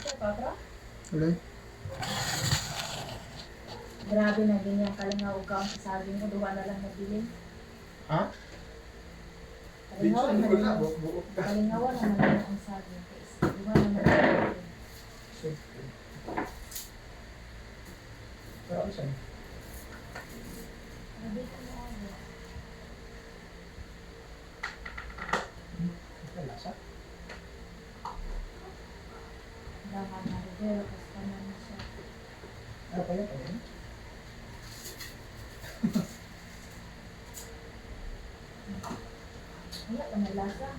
Ulit. Grabe na din yung kalingaw ka ang sasabi mo, duwa na lang nabilin. Ha? Kalingaw Binsan, naman wala. lang. Buok ka. Kalingawan naman lang ang sabi. Duwa naman lang nabilin. Pero ano sa'yo? Grabe ka mo ako. Ito lasa. Baka narigero, kasi naman siya. Ano pa yun? Ayun. Wala ka na lasa.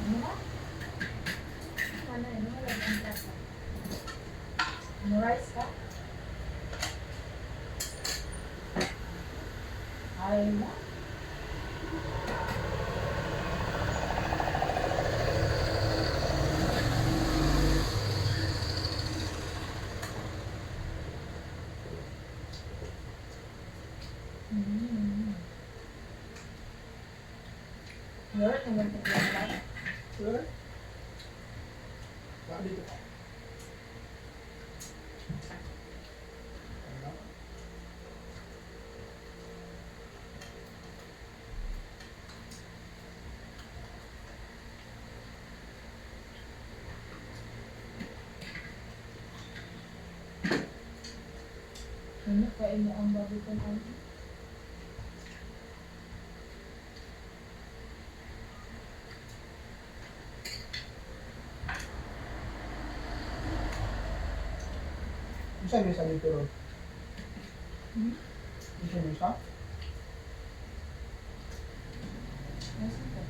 Ano na? Ano yun? Wala kang lasa. Ano rice ka? Ayaw na. Lord, naman ito yung lahat. Sure. Baka dito ka. Ano? Ano, kain mo ang babi ko namin. Isa yung isa dito ron. Hmm? Isa yung isa. Nasaan ka?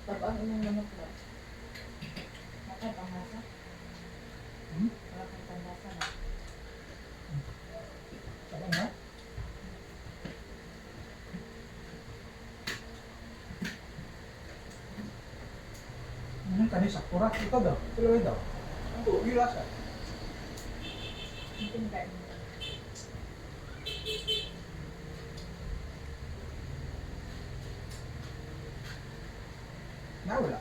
Tapang inang manok ba? Bakit ang lasa? Hmm? Bakit ang lasa na? Saka nga. Kanis sakura. Ito daw. Tuloy daw. Ito, yung lasa. Hindi mo kain mo. Nawala.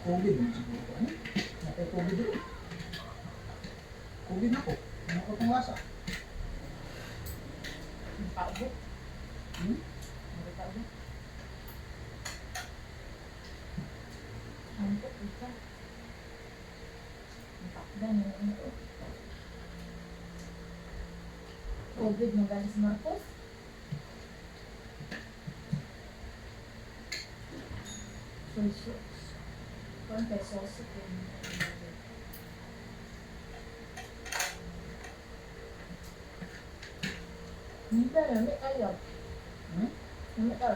COVID mo siguro. Ano? Nakay COVID dito. COVID na ko. Ano ko itong lasa? Ang paubo. Hmm? Ang paubo. Ang po, isa. Ang pakdan yung ano ko. COVID mo galing sa Marcos. Soy. Kung kay sauce ko. Hindi ka na, may ayaw. Hmm? Ano ka?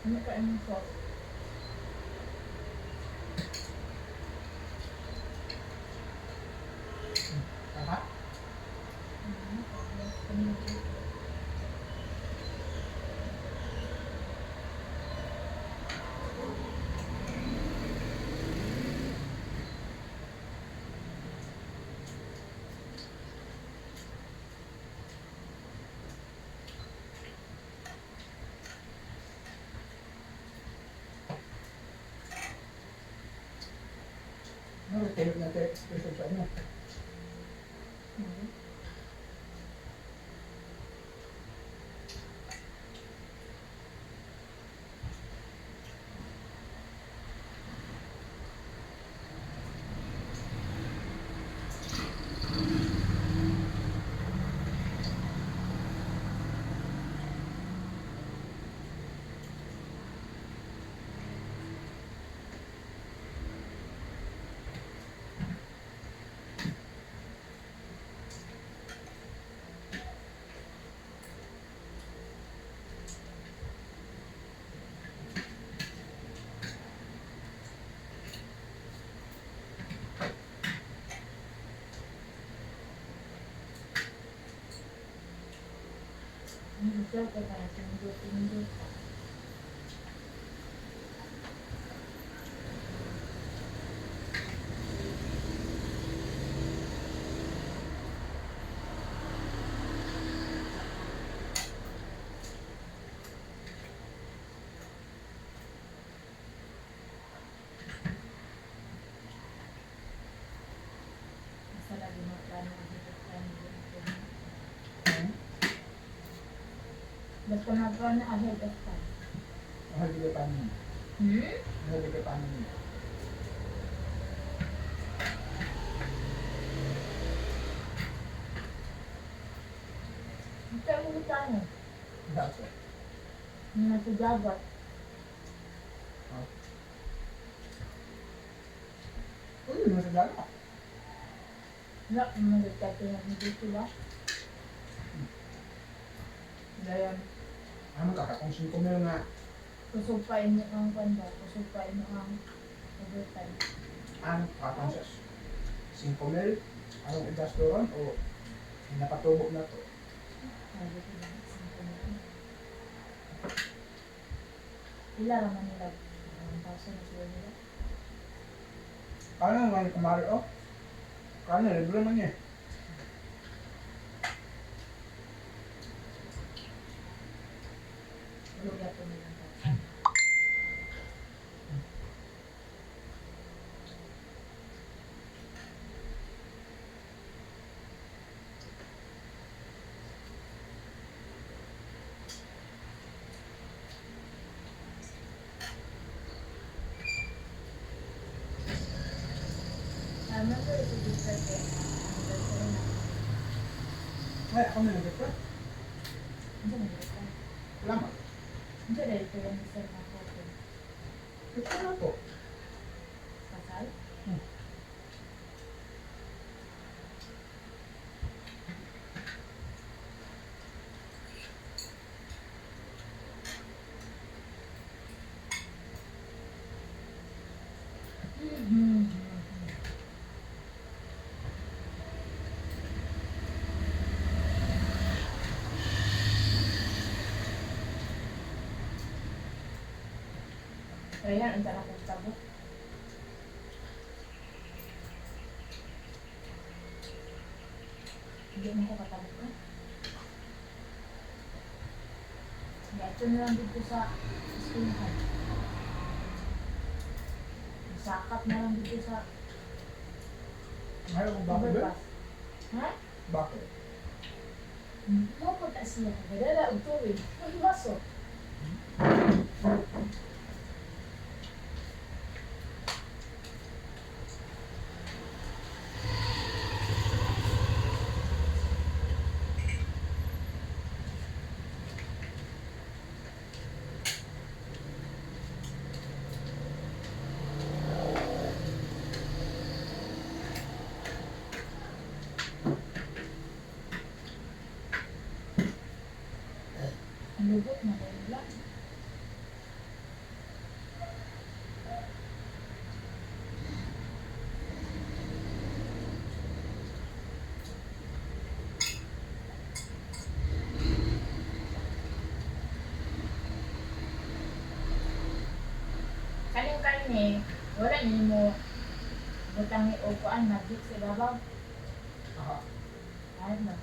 Ano ka ang sauce? Aha. Ano, tayo na tayo expression sa inyo. Joke ka na, sindot. Basta lagi mo plano ang higit-plano. Basta mag-plano ahead of time. Mahal ka paano mo? Mahal ka paano mo? Ito mo plano. Dapat. Nasa dagat. Uy, nasa dala. Wala, magkakato na hindi sila. Dayan. Ano kakakong 5 mil nga. Kusupain mo ang kanda. Kusupain mo ang overtime. Ang kakakong 5 mil. Anong igasto ron o napatubo na to? Sabi ko lang, 5 na. Ila naman nila. 1,000 na sila nila. Paano naman kumari o? Paano, libre naman niya. Lugar ko nilang tatay. Tama ko ito dito kaya anniversary na. Ay, ako na nag-reply. Hindi na dito. Salamat. Hindi na dito yung Mr. Makoto. Ito na po. Kasal? Ayan, ang sarap ng tabok. Hindi mo ko katabok ka. Gato na lang dito sa eskwelahan. Sakap na lang dito sa Ayaw kong bakit ba? overpass. Ha? Bakit? Mapunta siya. Gadala og tubig. Ang baso. Ang lubot na kayo lang. Kaling-kaling wala niyo mo butang o kuan magic sa babaw. Aha. Kahit na.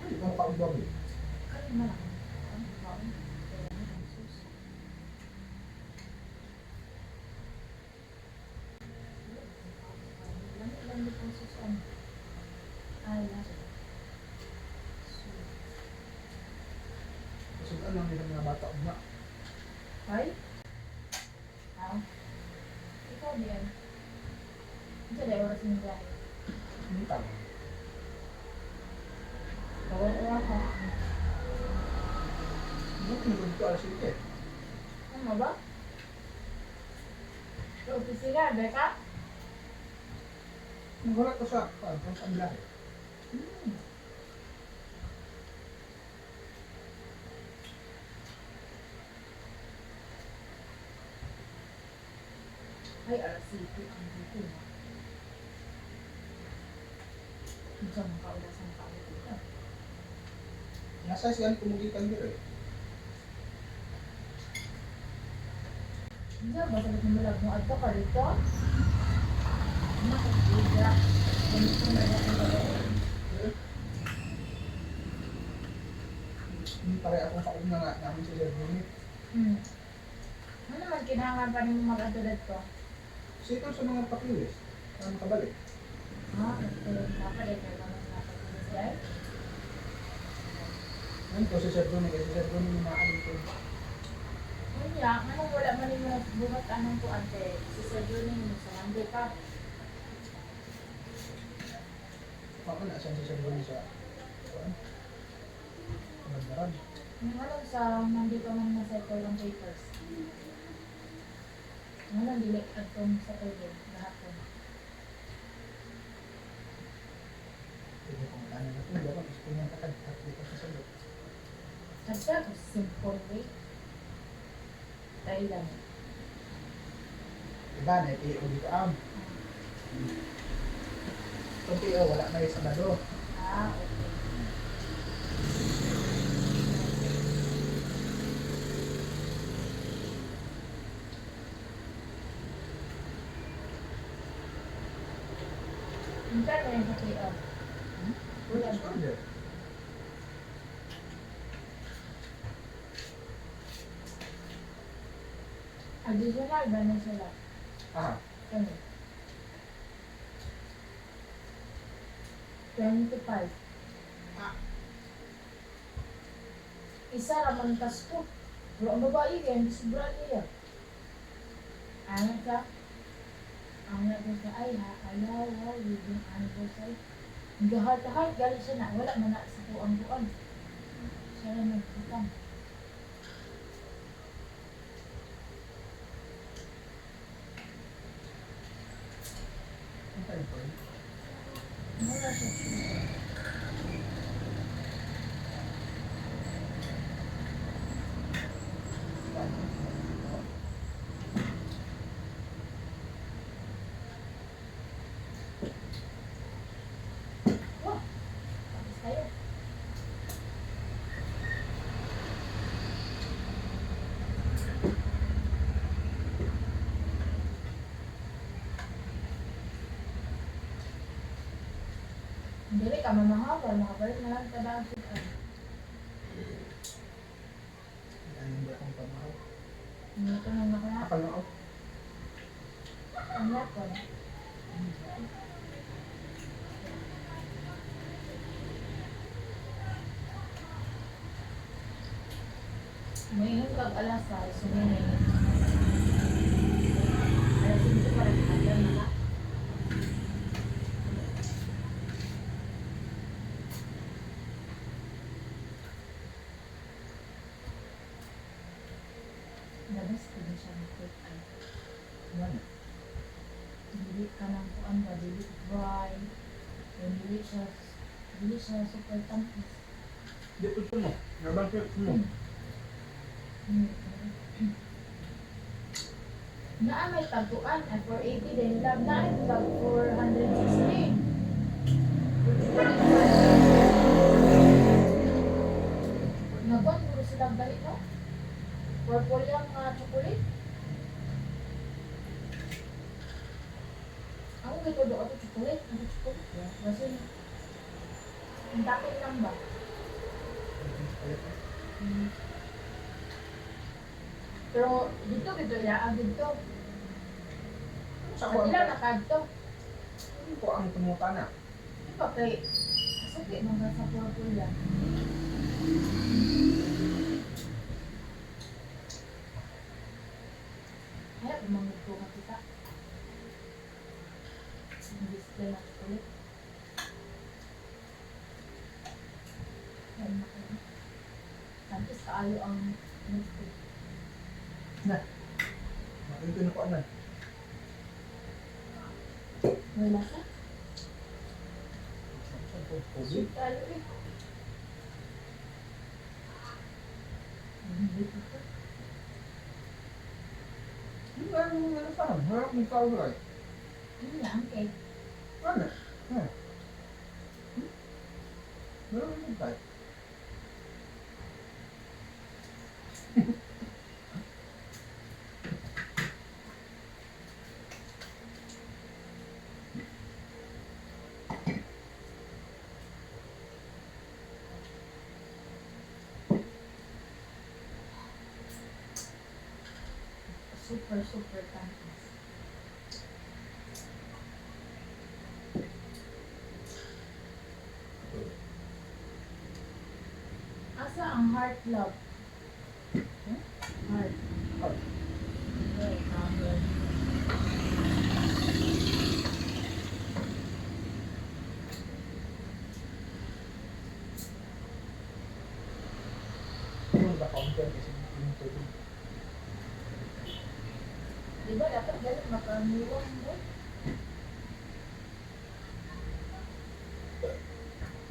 Ay, ang kaubag eh. Kaya malang. Ang kaon. Kaya mo ang sus. Lamig lang dito ang sus. Ay, last Sudan lang nila mga bata na. Ay? Ikaw diyan. Ito dahil oras mo dahil. Hindi tama. Wala ka. Hindi ko nagulito alas 7. Ano ba? Sa opisina, Beka? Nagulat ko sa pangbilahe. Ay, alas 7 ang dito na. Hindi ka makaulas ang tao dito. Nasa siyan kumugitan dito eh. Hindi ba sagot ng bulag mo? Ato ka rito? Nakagida. Ganito na yan ang gawin. Hindi pare akong kauna nga namin sa Germany. Ano naman kinahanglan pa rin mag-ato dito? Sito sa mga pakilis. Para makabalik. Ito yung napalit na naman napalit siya. Ngayon ko sa Germany kasi Germany yung nakaalit ko. Kaya, anong wala man yung buhat anong po ante? Si Sir Junin, sa Monday pa. Ako na saan sa Germany sa Kabandaran. Yung alam sa Monday pa man na-settle ang papers. Ano, dili at kung sa pwede, lahat po. Pwede kong ano na ito. Dapat gusto niyang kakagkat dito sa salot. Kasi simple way. Thailand. Diba na ito dito am. Kung tiyo wala na yung Sabado. Okay. Minta na yung KL. Wala sa order. Additional ba na sila? Ah, Ano? 25. Isa raman Pasko. Wala ang babae kaya hindi sobra niya. Ano ka? Ang natin sa ay ha, ayaw, wedding anniversary. Gahal-tahal, galit siya na. Wala man na sa buang-buang. Siya na nagputang. ang tayo po. Wala siya. Wah, tapos tayo. Hindi ka mamahawal, makabalik na lang sa daan kita. Ano hindi akong pamahaw. Hindi ko nang nakuha. Akal na ako. Ang lapon. May kag alasa, suminay. Alasin ko para kagyan na. Labas ko din siya ng quick eye. Ano? Dili ka ng kuan ba, dili dry. Dili siya super tampis. Hindi po ito mo. Nabang trip mo. Naa may taguan at 480 din lang na ay tag 460. Nagwan puro silang balik no? Purple yung chocolate. Ako gito do ato chocolate, ano chocolate? Kasi ang dapat lang ba? Pero dito ya, dito. Sa At ko ilang nakadto. ko ang tumuta na. Di ba kay sakit mga sa purple yan? kaayo ang nito. Ito na ko anan. May lasa? Covid. Sweet kayo eh. Hindi ito. Hindi nga yung ano pa. Harap ng tao ay. Yun lang eh. Ano? Meron yung tayo. Super, super tamis. Asa ang heart love? Heart. Heart. Okay, number. Ano ba counter kasi yung tubig. Diba dapat ganun makaniwang mo?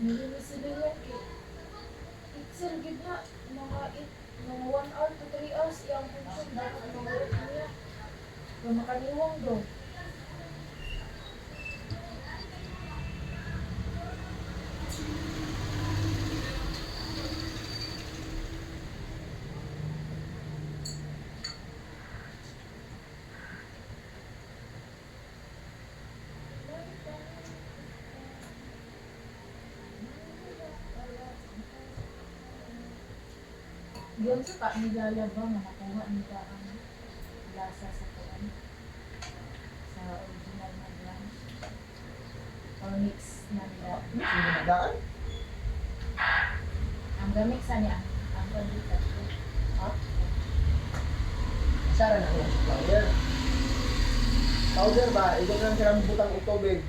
Nilinisili yan eh. Itzel, gid na. Mga 1 hour to 3 hours iyang function. Dapat mawala niya. Kung makaniwang do. Yun sa ka, nilalaba nga nakuha nila ang lasa sa kuwan. Sa original na brand. Or mix na nila. Sino nadaan? Ang gamit sa niya, ang pandikat ko. Ha? Sara na ko sa powder. Powder ba? Ito lang silang butang o tubig.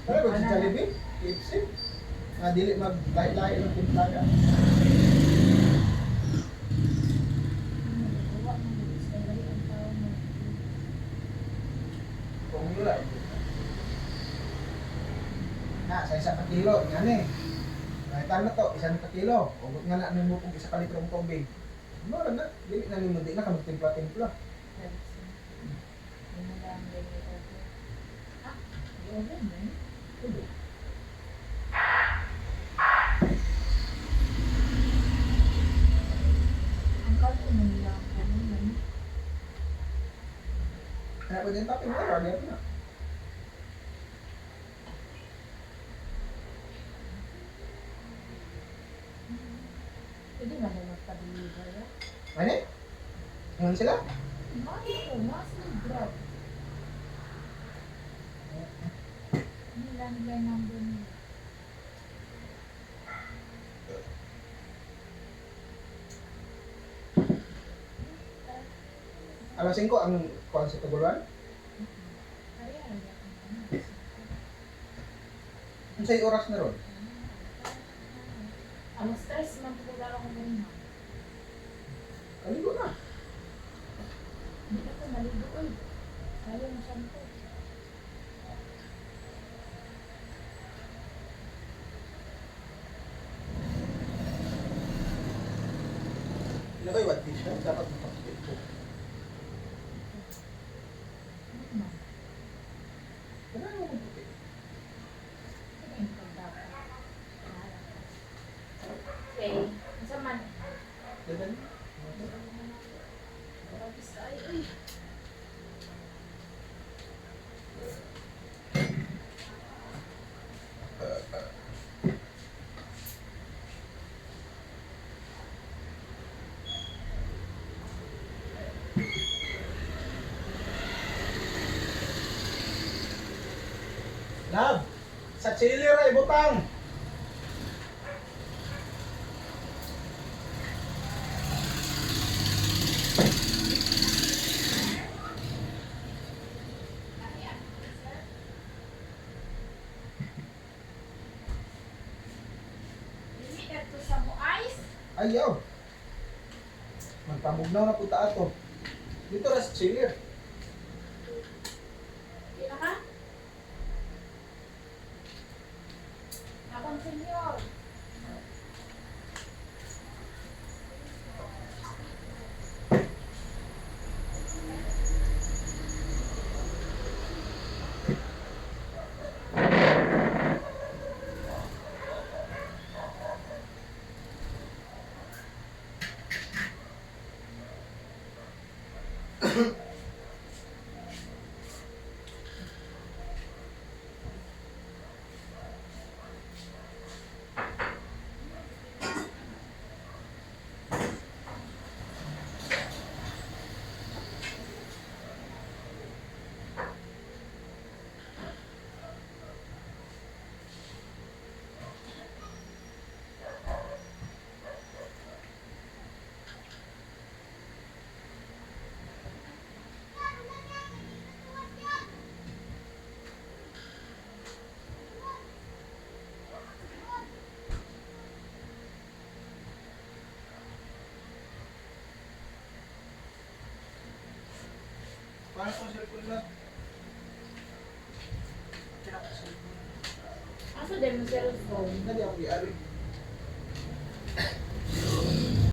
Pero kung si Jollibee, KFC, nga dili mag-lahi-lahi ng timplaga. Kung yun na, sa isang kilo, yan eh. Nakita na to, isang kilo. Ugot nga na ng bukong isa kalitrong tubig. Mura na, dili na nimo, di na ka magtimpla-timpla. Ang kato mo nila ang kanunan. Kaya pwede yung topping mo, ragyan na. Pwede ba na magpa-deliver ya? Ano eh? Ngayon sila? Massive drop. Nilang number nila. Alas 5 ang kuwan sa Taguluan? Kaya Ang sa'yo oras na ron? alas 3 man po dala ko ganun. Kaligo na. Hindi ka po maligo eh. Kaya mo siya po. Ilagay what dish siya? Dapat mapakit ko. Kailangan mo mabuti. Okay. Asa man? Dadan. Tapos ay ay. Lab! Sa chili ra ibutang! Dili kadto sa mo ice. Ayaw! Magpamugnaw na punta ato. Dito ras chiller. Kaya ka? Akong senyor. Paano ko cellphone lang? Kaya ko cellphone. Asa din mo cellphone? Hindi ako i-ari.